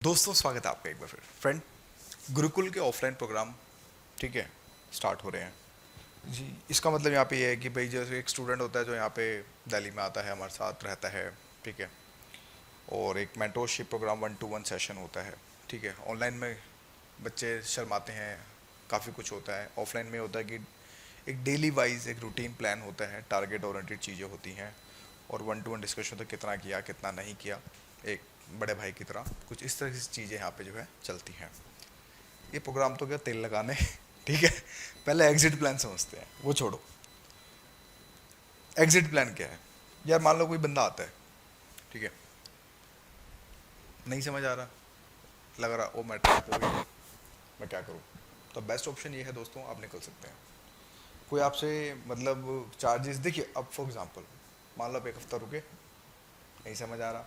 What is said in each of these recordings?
दोस्तों स्वागत है आपका एक बार फिर फ्रेंड। गुरुकुल के ऑफलाइन प्रोग्राम ठीक है स्टार्ट हो रहे हैं जी। इसका मतलब यहाँ पे ये है कि भाई जैसे एक स्टूडेंट होता है जो यहाँ पे दिल्ली में आता है, हमारे साथ रहता है, ठीक है। और एक मेंटोरशिप प्रोग्राम 1-to-1 सेशन होता है, ठीक है। ऑनलाइन में बच्चे शर्माते हैं, काफ़ी कुछ होता है। ऑफलाइन में होता है कि एक डेली वाइज एक रूटीन प्लान होता है, टारगेट ओरिएंटेड चीज़ें होती हैं, और 1-to-1 डिस्कशन होता है, कितना किया कितना नहीं किया, एक बड़े भाई की तरह कुछ इस तरह की चीज़ें यहाँ पे जो है चलती हैं। ये प्रोग्राम तो क्या तेल लगाने ठीक है। पहले एग्जिट प्लान समझते हैं, वो छोड़ो। एग्जिट प्लान क्या है यार? मान लो कोई बंदा आता है, ठीक है, नहीं समझ आ रहा, लग रहा ओ मैं ट्रैप हो गया, मैं क्या करूँ? तो बेस्ट ऑप्शन ये है दोस्तों, आप निकल सकते हैं। कोई आपसे मतलब चार्जेस देखिए, अब फॉर एग्जांपल मान लो आप एक हफ्ता रुके, नहीं समझ आ रहा,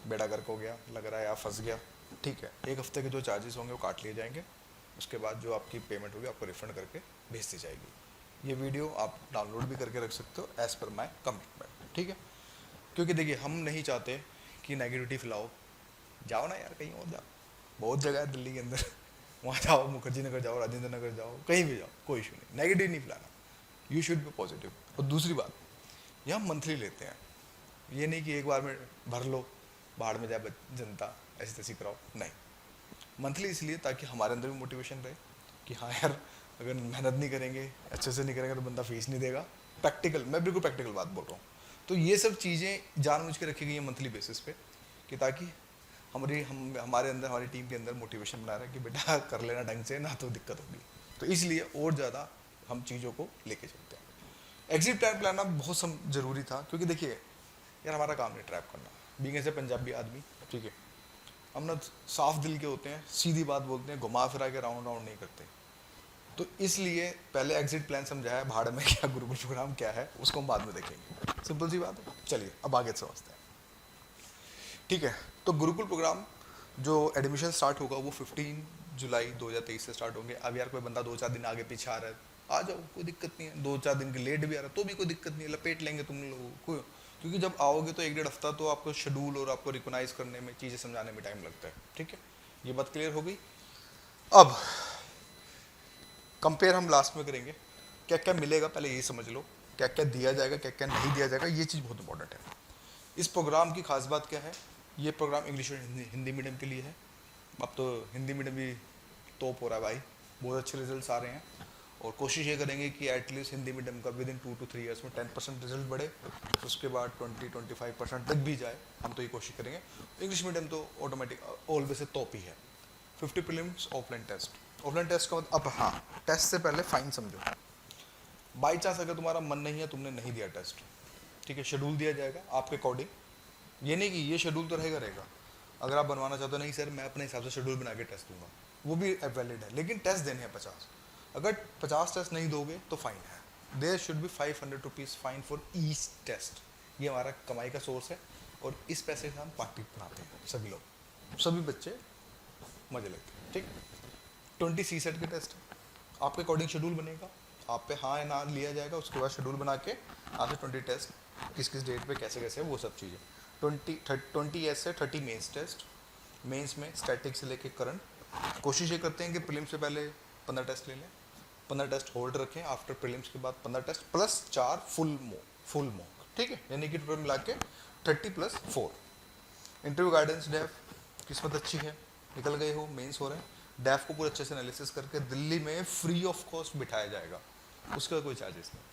बेड़ा गर्क हो गया, लग रहा है या फंस गया, ठीक है। एक हफ्ते के जो चार्जेस होंगे वो काट लिए जाएंगे। उसके बाद जो आपकी पेमेंट होगी आपको रिफंड करके भेज दी जाएगी। ये वीडियो आप डाउनलोड भी करके रख सकते हो एज़ पर माई कमिटमेंट, ठीक है। क्योंकि देखिए हम नहीं चाहते कि नेगेटिविटी फैलाओ। जाओ ना यार, कहीं और जाओ, बहुत जगह है दिल्ली के अंदर वहाँ जाओ, मुखर्जी नगर जाओ, राजेंद्र नगर जाओ, कहीं भी जाओ, कोई इशू नहीं, नेगेटिव नहीं फैलाना। You should be positive. और दूसरी बात, ये हम मंथली लेते हैं, ये नहीं कि एक बार में भर लो, बाहर में जाए जनता, ऐसी तैसी कराओ, नहीं। मंथली इसलिए ताकि हमारे अंदर भी मोटिवेशन रहे कि हाँ यार, अगर मेहनत नहीं करेंगे, अच्छे से नहीं करेंगे तो बंदा फीस नहीं देगा। प्रैक्टिकल, मैं बिल्कुल प्रैक्टिकल बात बोल रहा हूँ। तो ये सब चीज़ें जानबूझ के रखी गई है मंथली बेसिस पे, कि ताकि हमारे अंदर, हमारी टीम के अंदर मोटिवेशन बना रहा है कि बेटा कर लेना ढंग से, ना तो दिक्कत होगी। तो इसलिए और ज़्यादा हम चीज़ों को लेके चलते हैं। एग्जिट प्लान प्लान बहुत ज़रूरी था, क्योंकि देखिए यार हमारा काम नहीं ट्रैप करना। बीइंग एज ए पंजाबी आदमी, ठीक है, हम ना साफ दिल के होते हैं, सीधी बात बोलते हैं, घुमा फिरा के राउंड राउंड नहीं करते। तो इसलिए पहले एग्जिट प्लान समझाया, भाड़ में क्या गुरुकुल प्रोग्राम क्या है उसको हम बाद में देखेंगे। सिंपल सी बात है। चलिए अब आगे समझते हैं, ठीक है। तो गुरुकुल प्रोग्राम जो एडमिशन स्टार्ट होगा वो 15 जुलाई 2023 से स्टार्ट होंगे। अब यार कोई बंदा 2-4 दिन आगे पीछे आ रहा है, आ जाओ, कोई दिक्कत नहीं है। 2-4 दिन की लेट भी आ रहा है तो भी कोई दिक्कत नहीं है, लपेट लेंगे तुम लोगों को। क्योंकि जब आओगे तो 1-1.5 हफ्ता तो आपको शेड्यूल और आपको रिकॉग्नाइज करने में, चीज़ें समझाने में टाइम लगता है, ठीक है। ये बात क्लियर हो गई। अब कंपेयर हम लास्ट में करेंगे, क्या क्या मिलेगा पहले ये समझ लो, क्या क्या दिया जाएगा, क्या क्या नहीं दिया जाएगा, ये चीज़ बहुत इंपॉर्टेंट है। इस प्रोग्राम की खास बात क्या है? ये प्रोग्राम इंग्लिश और हिंदी मीडियम के लिए है। अब तो हिंदी मीडियम भी टॉप हो रहा है भाई, बहुत अच्छे रिजल्ट्स आ रहे हैं। और कोशिश ये करेंगे कि एटलीस्ट हिंदी मीडियम का विद इन 2 to 3 ईयर्स में 10% रिजल्ट बढ़े, उसके बाद 20-25% तक भी जाए, हम तो ये कोशिश करेंगे। इंग्लिश मीडियम तो ऑटोमेटिक ऑलवेज से टॉप ही है। 50 prelims offline test. Offline test का मतलब, अब हाँ, टेस्ट से पहले फाइन समझो। बाई चांस अगर तुम्हारा मन नहीं है, तुमने नहीं दिया टेस्ट, ठीक है, शेड्यूल दिया जाएगा आपके अकॉर्डिंग। ये नहीं कि ये शेड्यूल तो रहेगा। अगर आप बनवाना चाहते हो, नहीं सर मैं अपने हिसाब से शेड्यूल बना के टेस्ट दूंगा, वो भी वैलिड है, लेकिन टेस्ट देने हैं 50। अगर 50 टेस्ट नहीं दोगे तो फाइन है। There should be 500 rupees fine for each test. ये हमारा कमाई का सोर्स है, और इस पैसे से हम पार्टी बनाते हैं सभी लोग, सभी बच्चे मजे लेते हैं, ठीक। 20 सी सेट के टेस्ट आपके अकॉर्डिंग शेड्यूल बनेगा, आप पे हाँ या ना लिया जाएगा, उसके बाद शेड्यूल बना के आपसे 20 टेस्ट किस किस डेट पे कैसे कैसे, वो सब चीज़ें। 20 एस से 30 मेंस टेस्ट। मेंस में स्टैटिक से लेके करंट। कोशिश ये करते हैं कि प्रीलिम्स से पहले 15 टेस्ट ले लें, 15 टेस्ट होल्ड रखें, आफ्टर प्रीलिम्स के बाद 15 टेस्ट प्लस 4 फुल मॉक, ठीक है, यानी कि टोटल मिला के 30 + 4। इंटरव्यू गाइडेंस डेफ, किस्मत अच्छी है, निकल गए हो, मेंस हो रहे हैं, डेफ को पूरे अच्छे से एनालिसिस करके दिल्ली में फ्री ऑफ कॉस्ट बिठाया जाएगा, उसका कोई चार्जेस नहीं।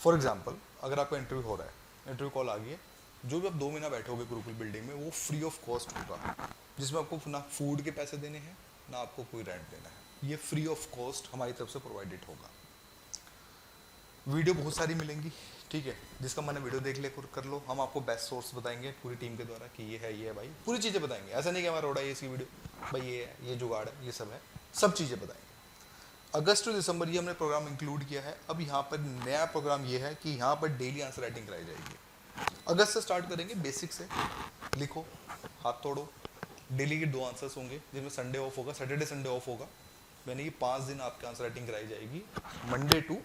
फॉर एग्जाम्पल अगर आपका इंटरव्यू हो रहा है, इंटरव्यू कॉल आ गई है, जो भी आप 2 महीना बैठोगे गुरुकुल बिल्डिंग में, वो फ्री ऑफ कॉस्ट होगा, जिसमें आपको ना फूड के पैसे देने हैं, ना आपको कोई रेंट देना है। ये फ्री ऑफ कॉस्ट हमारी तरफ से प्रोवाइडेड होगा। वीडियो बहुत सारी मिलेंगी, ठीक है, जिसका मैंने वीडियो देख ले कर लो। हम आपको बेस्ट सोर्स बताएंगे पूरी टीम के द्वारा कि ये है भाई, पूरी चीज़ें बताएंगे। ऐसा नहीं कि हमारा रोड़ा ये इसकी वीडियो भाई ये है, ये जुगाड़ है, ये सब है, सब चीज़ें बताएंगे। अगस्त टू दिसंबर ये हमने प्रोग्राम इंक्लूड किया है। अब यहाँ पर नया प्रोग्राम ये है कि यहाँ पर डेली आंसर राइटिंग कराई जाएगी। अगस्त से स्टार्ट करेंगे, बेसिक से लिखो, हाथ तोड़ो। डेली के 2 आंसर्स होंगे, जिसमें संडे ऑफ होगा, सैटरडे संडे ऑफ होगा, यानी कि 5 दिन आपके आंसर राइटिंग कराई जाएगी, मंडे टू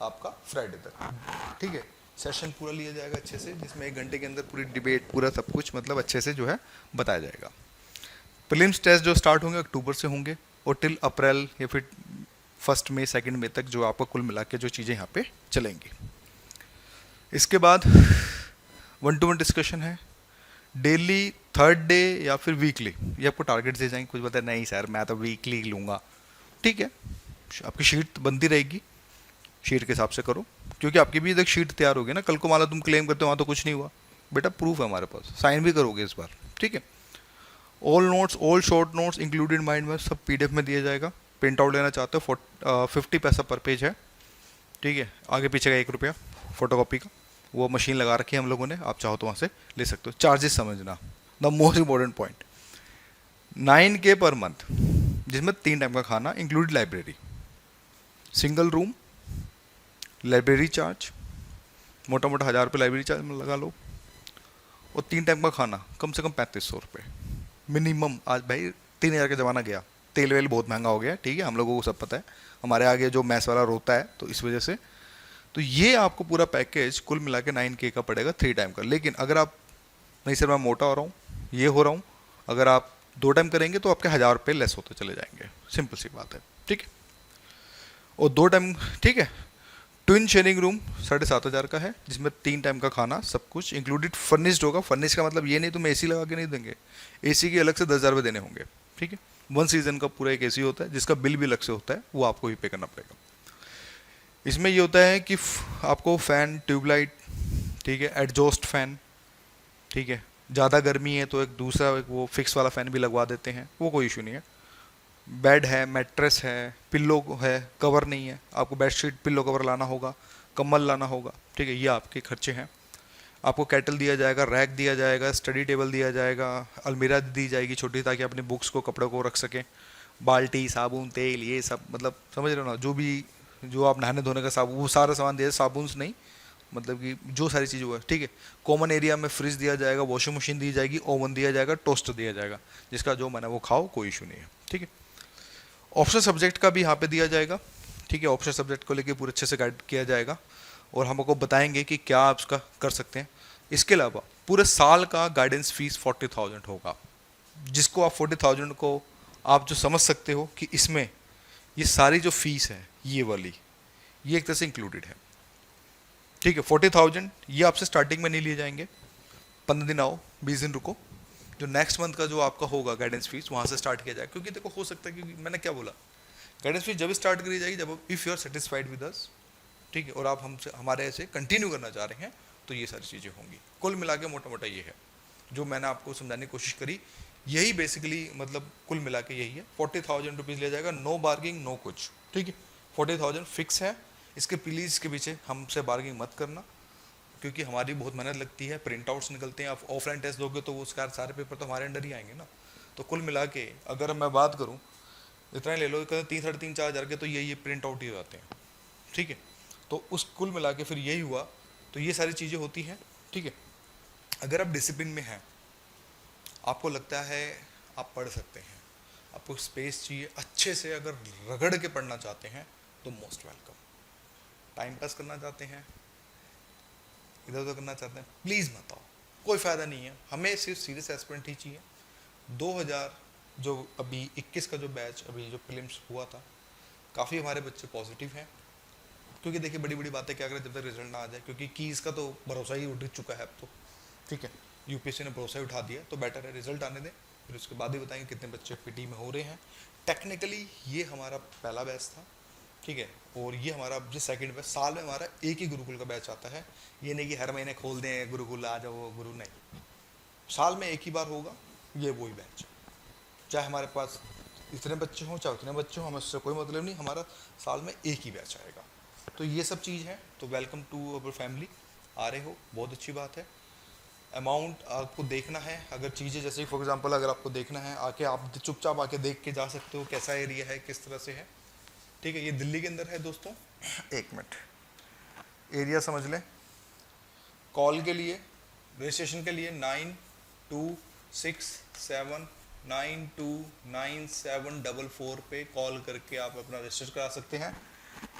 आपका फ्राइडे तक, ठीक है। सेशन पूरा लिया जाएगा अच्छे से, जिसमें 1 घंटे के अंदर पूरी डिबेट, पूरा सब कुछ मतलब अच्छे से जो है बताया जाएगा। प्रीलिम्स टेस्ट जो स्टार्ट होंगे अक्टूबर से होंगे और टिल अप्रैल या फिर 1 मई 2 मई तक जो आपको कुल मिला के जो चीज़ें यहाँ पे चलेंगी। इसके बाद 1-to-1 डिस्कशन है डेली, थर्ड डे या फिर वीकली। ये आपको टारगेट दे जाएंगे, कुछ बताए नहीं सर मैं तो वीकली लूँगा, ठीक है, आपकी शीट बनती रहेगी, शीट के हिसाब से करो, क्योंकि आपकी भी एक शीट तैयार होगी ना, कल को मान लो तुम क्लेम करते हो वहाँ तो कुछ नहीं हुआ, बेटा प्रूफ है हमारे पास, साइन भी करोगे इस बार, ठीक है। All notes, all short notes included mind map सब PDF में दिया जाएगा। प्रिंट आउट लेना चाहते हो 50 पैसा पर पेज है, ठीक है, आगे पीछे का 1 रुपया फोटोकॉपी का, वो मशीन लगा रखी है हम लोगों ने, आप चाहो तो वहाँ से ले सकते हो। चार्जेस समझना, the most important point, 9K per month, जिसमें 3 टाइम का खाना included library, single room, library charge, मोटा मोटा 1000 रुपये लाइब्रेरी चार्ज में लगा लो, और 3 टाइम का खाना कम से कम 3500 रुपये मिनिमम। आज भाई 3000 का ज़माना गया, तेल वेल बहुत महंगा हो गया, ठीक है, हम लोगों को सब पता है, हमारे आगे जो मैस वाला रोता है, तो इस वजह से तो ये आपको पूरा पैकेज कुल मिला के 9K का पड़ेगा 3 टाइम का। लेकिन अगर आप नहीं सर मैं मोटा हो रहा हूँ, ये हो रहा हूँ, अगर आप 2 टाइम करेंगे तो आपके 1000 रुपये लेस होते चले जाएंगे, सिंपल सी बात है, ठीक है। और 2 टाइम, ठीक है, ट्विन शेयरिंग रूम 7500 का है, जिसमें 3 टाइम का खाना सब कुछ इंक्लूडेड फर्निश्ड होगा। फर्निश का मतलब ये नहीं तुम AC लगा के नहीं देंगे, AC के अलग से 10,000 रुपये देने होंगे, ठीक है। 1 सीजन का पूरा एक AC होता है, जिसका बिल भी अलग से होता है, वो आपको ही पे करना पड़ेगा। इसमें ये होता है कि आपको फ़ैन, ट्यूबलाइट, ठीक है, एडजॉस्ट फ़ैन, ठीक है, ज़्यादा गर्मी है तो एक दूसरा एक वो फिक्स वाला फ़ैन भी लगवा देते हैं, वो कोई इशू नहीं है। बेड है, मैट्रेस है, पिल्लो है, कवर नहीं है, आपको बेडशीट पिल्लो कवर लाना होगा, कम्बल लाना होगा, ठीक है, ये आपके खर्चे हैं। आपको कैटल दिया जाएगा, रैक दिया जाएगा, स्टडी टेबल दिया जाएगा, अलमीरा दी जाएगी छोटी, ताकि अपनी बुक्स को, कपड़ों को रख सकें, बाल्टी, साबुन, तेल, ये सब, मतलब समझ रहे हो ना, जो भी जो आप नहाने धोने का साबुन, वो सारा सामान दिया, साबुन नहीं, मतलब कि जो सारी चीज़ें हुआ, ठीक है। कॉमन एरिया में फ्रिज दिया जाएगा, वॉशिंग मशीन दी जाएगी, ओवन दिया जाएगा, टोस्टर दिया जाएगा, जिसका जो मन है वो खाओ, कोई इशू नहीं है, ठीक है। ऑप्शनल सब्जेक्ट का भी यहाँ पे दिया जाएगा, ठीक है, ऑप्शनल सब्जेक्ट को लेके पूरे अच्छे से गाइड किया जाएगा और हम आपको बताएंगे कि क्या आप उसका कर सकते हैं। इसके अलावा पूरे साल का गाइडेंस फीस 40,000 होगा, जिसको आप 40,000 को आप जो समझ सकते हो कि इसमें ये सारी जो फीस है ये वाली, ये एक तरह से इंक्लूडेड है, ठीक है। 40,000 ये आपसे स्टार्टिंग में नहीं लिए जाएंगे, 15 दिन आओ, 20 दिन रुको, जो नेक्स्ट मंथ का जो आपका होगा गाइडेंस फीस वहाँ से स्टार्ट किया जाएगा। क्योंकि देखो हो सकता है, क्योंकि मैंने क्या बोला, गाइडेंस फीस जब स्टार्ट करी जाएगी जब if you are satisfied with us, ठीक है, और आप हमसे हमारे ऐसे कंटिन्यू करना चाह रहे हैं, तो ये सारी चीज़ें होंगी। कुल मिला के मोटा मोटा ये है जो मैंने आपको समझाने की कोशिश करी, यही बेसिकली मतलब कुल मिला के यही है। 40,000 रुपीज़ लिया जाएगा, नो बार्गिंग नो कुछ, ठीक है, 40,000 फिक्स है। इसके प्लीज़ के पीछे हमसे बार्गिंग मत करना, क्योंकि हमारी बहुत मेहनत लगती है, प्रिंट आउट्स निकलते हैं, आप ऑफलाइन टेस्ट दोगे तो वो उसका सारे पेपर तो हमारे अंडर ही आएंगे ना। तो कुल मिला के अगर मैं बात करूँ, इतना ही ले लो, 3, 3.5, 4 हज़ार के तो ये प्रिंट आउट ही हो जाते हैं, ठीक है। तो उस कुल मिला के फिर यही हुआ, तो ये सारी चीज़ें होती हैं, ठीक है। अगर आप डिसिप्लिन में हैं, आपको लगता है आप पढ़ सकते हैं, आपको स्पेस चाहिए अच्छे से, अगर रगड़ के पढ़ना चाहते हैं तो मोस्ट वेलकम। टाइम पास करना चाहते हैं, इधर उधर करना चाहते हैं, प्लीज़ मत आओ, कोई फ़ायदा नहीं है, हमें सिर्फ सीरियस एस्पिरेंट ही चाहिए। 2000 जो अभी 21 का जो बैच अभी जो प्रीलिम्स हुआ था, काफ़ी हमारे बच्चे पॉजिटिव हैं, क्योंकि देखिए बड़ी बड़ी बातें क्या करें जब तक रिजल्ट ना आ जाए, क्योंकि कीज़ का तो भरोसा ही उठ चुका है अब तो, ठीक है, UPSC ने भरोसा ही उठा दिया, तो बेटर है रिजल्ट आने दें, फिर उसके बाद ही बताएंगे कितने बच्चे PT में हो रहे हैं। टेक्निकली ये हमारा पहला बैच था, ठीक है, और ये हमारा जो सेकंड बैच, साल में हमारा एक ही गुरुकुल का बैच आता है, ये नहीं कि हर महीने खोल दें गुरुकुल आ जाओ गुरु, नहीं, साल में एक ही बार होगा ये वही बैच, चाहे हमारे पास इतने बच्चे हों चाहे उतने बच्चे हों, हमें उससे कोई मतलब नहीं, हमारा साल में एक ही बैच आएगा। तो ये सब चीज़ है, तो वेलकम टू अवर फैमिली, आ रहे हो बहुत अच्छी बात है। अमाउंट आपको देखना है, अगर चीज़ें जैसे फॉर एग्जांपल अगर आपको देखना है, आके आप चुपचाप आके देख के जा सकते हो कैसा एरिया है, किस तरह से है, ठीक है। ये दिल्ली के अंदर है दोस्तों, 1 मिनट, एरिया समझ लें। कॉल के लिए, रजिस्ट्रेशन के लिए 9267929744 पे कॉल करके आप अपना रजिस्टर करा सकते हैं।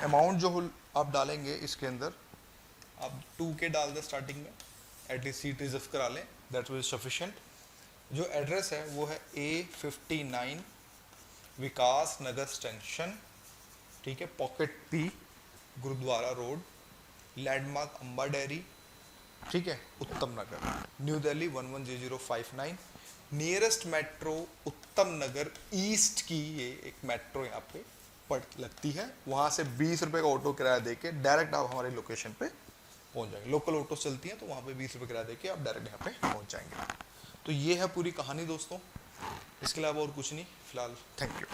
अमाउंट जो आप डालेंगे इसके अंदर, आप 2K डाल दें स्टार्टिंग में, एटलीस्ट सीट रिजर्व करा लें, दैट विल सफिशिएंट। जो एड्रेस है वो है A59 विकास नगर स्टेशन, ठीक है, pocket P, Gurudwara road, landmark Amba dairy, ठीक है, Uttam Nagar, new Delhi 110059। Nearest metro Uttam Nagar east की ये एक मेट्रो यहाँ पे पड़ लगती है, वहाँ से 20 रुपये का ऑटो किराया देके डायरेक्ट आप हमारी लोकेशन पे पहुँच जाएंगे। लोकल ऑटो चलती हैं तो वहाँ पे 20 रुपये किराया देके आप डायरेक्ट यहाँ पे पहुँच जाएंगे। तो ये है पूरी कहानी दोस्तों, इसके अलावा और कुछ नहीं फिलहाल। Thank you.